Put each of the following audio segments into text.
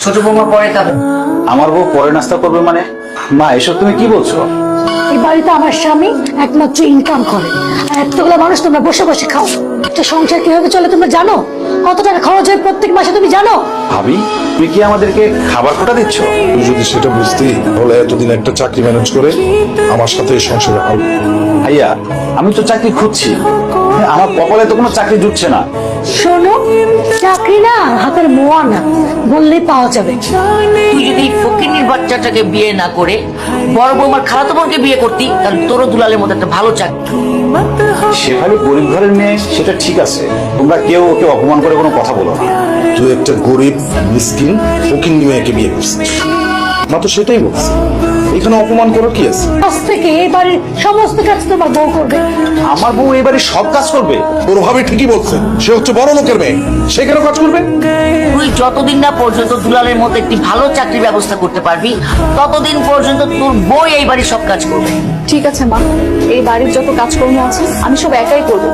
ছোট বৌমা পরে খাবে। আমার বউ পরে নাস্তা করবে মানে? মা এসব তুমি কি বলছো? এই বাড়িতে আমার স্বামী একমাত্র ইনকাম করে, আর এতগুলো মানুষ তোমরা বসে বসে খাও। একটা সংসার কিভাবে চলে তোমরা জানো? কত টাকা খরচ হয় প্রত্যেক মাসে তুমি জানো? ভাবি তুমি কি আমাদেরকে খাবার কোটা দিচ্ছ? তুই যদি সেটা বুঝতি তাহলে এতদিন একটা চাকরি ম্যানেজ করে আমার সাথে এই সংসারে আলো। ভাইয়া আমি তো চাকরি খুঁজছি, আমার কপালে তো কোনো চাকরি জুটছে না। শোনো, চাকরি না হাতের মোয়া না, বললেই পাওয়া যাবে। তুই যদি ফকিন্নির বাচ্চাটাকে বিয়ে না করে বড় বৌমার খালাতো বোনকে বিয়ে করতি, তাহলে তোরও দুলালের মতো একটা ভালো চাকরি। শেফালি গরিব ঘরের মেয়ে, সেটা ঠিক আছে, তোমরা কেউ ওকে অপমান করে কোনো কথা বলো না। তুই একটা গরিব মিসকিন ফকিন্নি মেয়েকে বিয়ে করছিস, মা তো সেটাই বলছে। এখানে অপমান করো কি আছে? আজ থেকে এই বাড়ির সমস্ত কাজ তোমার বউ করবে। আমার বউ এবারে সব কাজ করবে? তোর ভাবি ঠিকই বলছে, সে হচ্ছে বড় লোকের মেয়ে, সে কেন কাজ করবে? তুই যতদিন না পর্যন্ত দুলালের মতো একটি ভালো চাকরির ব্যবস্থা করতে পারবি, ততদিন পর্যন্ত তোর বই এই বাড়ির সব কাজ করবে। ঠিক আছে মা, এই বাড়ির যত কাজকর্ম আছে আমি সব একাই করব,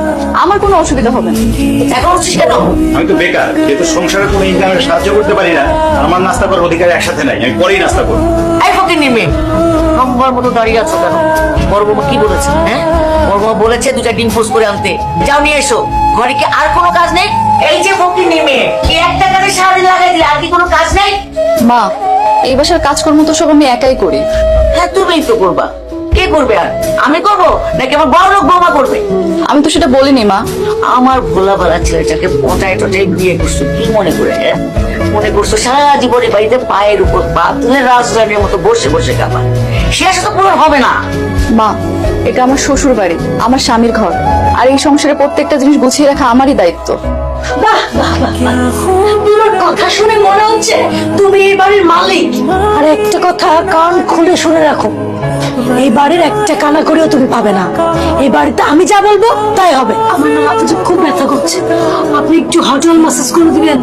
আমার কোনো অসুবিধা হবে না। এখন হচ্ছিস কেন? আমি তো বেকার, যেহেতু সংসারে কোনো ইনকামের সাহায্য করতে পারি না, আমার নাস্তা করার অধিকার একসাথে নাই, আমি পরেই নাস্তা করবো। এই ফকিন্নির মেয়ে, নম্বর মতো দাঁড়িয়ে আছো কেন? বড় বৌমা কি বলেছে? হ্যাঁ, বড় বৌমা বলেছে দুটা ডিম পোস্ট করে আনতে। যাও নিয়ে এসো। ঘরে কি আর কোনো কাজ নেই? এই যে ফকিন্নির মেয়ে, এই একটা কাজে সারাদিন লাগাই দিলে আর কি কোনো কাজ নেই? মা, এই বাসার কাজকর্ম তো সব আমি একাই করি। হ্যাঁ, তুমিই তো করবা। কে করবে আর? আমি করবো নাকি আমার বড় লোক বৌমা করবে? আমি তো সেটা বলিনি মা। আমার ভোলা ভালা ছেলেটাকে পটায় টটায় বিয়ে করছো কি মনে করে? হ্যাঁ, মনে করছো সারা জীবনে বাড়িতে পায়ের উপর পা তুলে রাজধানীর মতো বসে বসে খাবা? সে আশা তো পূরণ হবে না। মা, এটা আমার শ্বশুর বাড়ি, আমার স্বামীর ঘর, আর এই সংসারে প্রত্যেকটা জিনিস গুছিয়ে রাখা আমারই দায়িত্ব। বাহ বাহ বাহ বাহ। তোমার কথা শুনে মনে হচ্ছে তুমি এই বাড়ির মালিক। আর একটা কথা কান খুলে শুনে রাখো, এই বাড়ির একটা কানা করেও তুমি পাবে না। এই বাড়িতে আমি যা বলবো তাই হবে। আমার না মাথা খুব ব্যথা করছে, আপনি একটু হটল ম্যাসাজ করে দিবেন?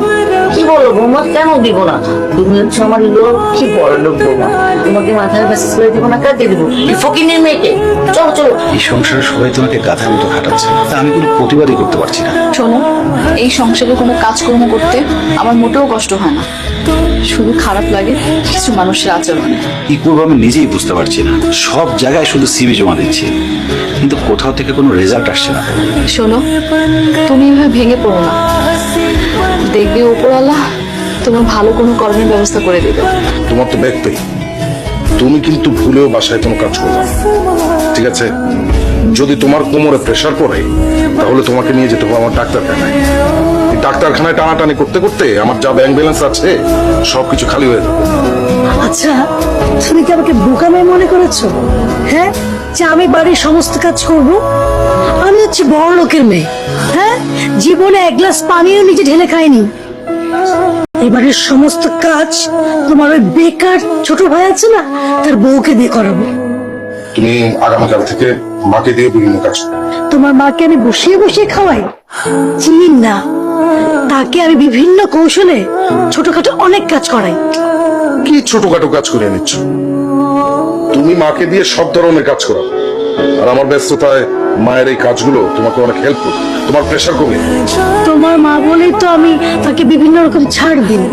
কি বলো বৌমা, কেন দিব না? তুমি হচ্ছে আমার লোক, কি বড় লোক বৌমা। তোমাকে মাথায় মেসেজ করে দিব না, কাকে দিব? এই ফকিন্নির মেয়েকে। চলো চলো। এই সংসারে সবাই তোমাকে গাধার মতো খাটাচ্ছে, তা আমি কোনো প্রতিবাদই করতে পারছি না। শোনো, এই সংসারে কোনো কাজকর্ম করতে আমার মোটেও কষ্ট হয় না, শুধু খারাপ লাগে কিছু মানুষের আচরণে। কি করবো আমি নিজেই বুঝতে পারছি না। সব জায়গায় শুধু সিভি জমা দিচ্ছি, কিন্তু কোথাও থেকে কোনো রেজাল্ট আসছে না। শোনো, তুমি এভাবে ভেঙে পড়ো না, দেখবে উপরওয়ালা তোমার ভালো কোনো কর্মের ব্যবস্থা করে দেবে। তোমার তো ব্যাগ পেই, তুমি কিন্তু ভুলেও বাসায় কোনো কাজ করবে না, ঠিক আছে? যদি তোমার কোমরে প্রেসার পড়ে তাহলে তোমাকে নিয়ে যেতে হবে আমার ডাক্তারখানায়। এই ডাক্তারখানায় টানাটানি করতে করতে আমার যা ব্যাংক ব্যালেন্স আছে সবকিছু খালি হয়ে যাবে। আচ্ছা, তুমি কি আমাকে বোকা মেয়ে মনে করেছো? হ্যাঁ, যে আমি বাড়ির সমস্ত কাজ করব? আমি হচ্ছে বড় লোকের মেয়ে। হ্যাঁ, জীবনে এক গ্লাস পানিও নিজে ঢেলে খাইনি। এবারের সমস্ত কাজ তোমার ওই বেকার ছোট ভাই আছে না, তার বউকে দিয়ে করাবো। তুমি আগামীকাল থেকে মাকে দিয়ে বিভিন্ন কাজ করো। তোমার মাকে আমি বসিয়ে বসিয়ে খাওয়াই? চিনি না, তাকে আমি বিভিন্ন কৌশলে ছোটখাটো অনেক কাজ করাই। কি ছোটখাটো কাজ করে নিচ্ছ? তুমি মাকে দিয়ে সব ধরনের কাজ করো, আর আমার ব্যস্ততায় মায়ের এই কাজগুলো তোমাকে অনেক হেল্প করবে, তোমার প্রেশার কমে। তোমার মা বলেই তো আমি তাকে বিভিন্ন রকম ছাড় দিই।